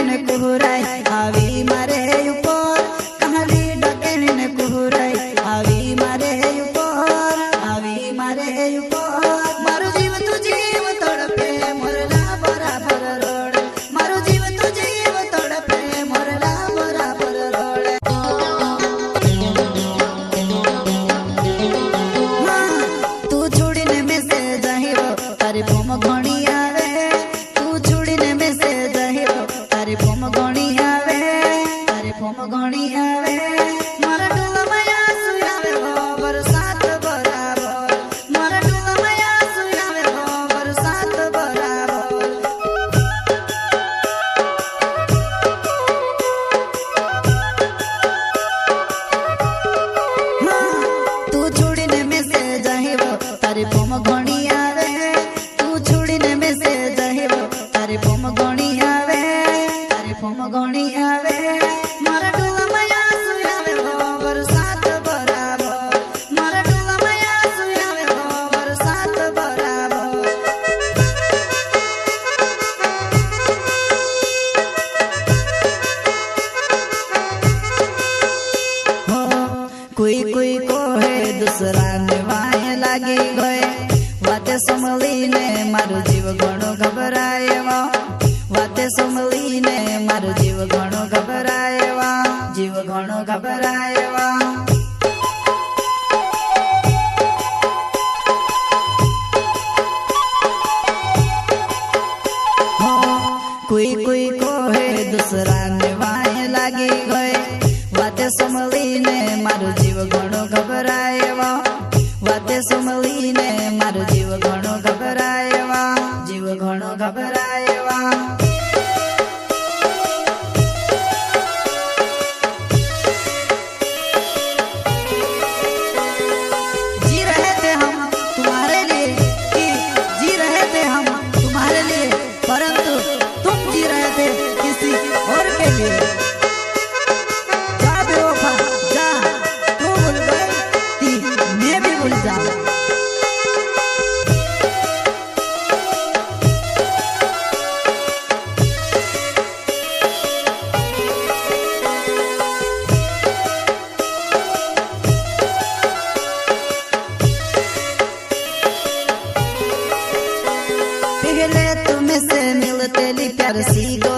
ने कुहुराई आवी मारे ऊपर कहाली डकेनी ने कुहुराई आवी मारे ऊपर आवी मारे ऊपर मारो जीव तू जीव तड़पे मोरला बराबर रोड मारो जीव तू जीव तड़पे मोरला बराबर रोड तू छोड़ीने में से जाहिरो तारी फोम घणी आवे तू छोड़ीने में से जाहिरो तारी फोम घणी आवे तारी फोम घणी आवे मारा डोला माया सुयावे हो बरसात बराबर मारा डोला माया सुयावे हो बरसात बराबर तू छोड़ीने में से जाहिरो तारी फोम घणी आवे तू छोड़ीने में से जाहिरो तारी फोम घणी आवे तारी फोम घणी आवे मारा डोला माया सुयावे हो बरसात बराबर मारा डोला माया सुयावे हो बरसात बराबर हो कोई कोई को है दूसरा निभाए लागी गए वाते समलीने मारो जीव घणो घबराएवा वाते समलीने मारो जीव घणो घबराएवा जीव घणो घबराएवा हो कोई कोई को है दूसरा निभाए लागी गए वाते समलीने मारो जीव घणो घबराएवा वाते समलीने मारो जीव घणो घबराएवा जीव घणो घबराएवा जी रहे थे हम तुम्हारे लिए कि जी रहे थे हम तुम्हारे लिए परंतु तुम जी रहे थे किसी और के लिए जा बेवफा जा तू भूल गई मैं भी भूल जाऊं पहले तुमसे मिलते ली प्यार सी गो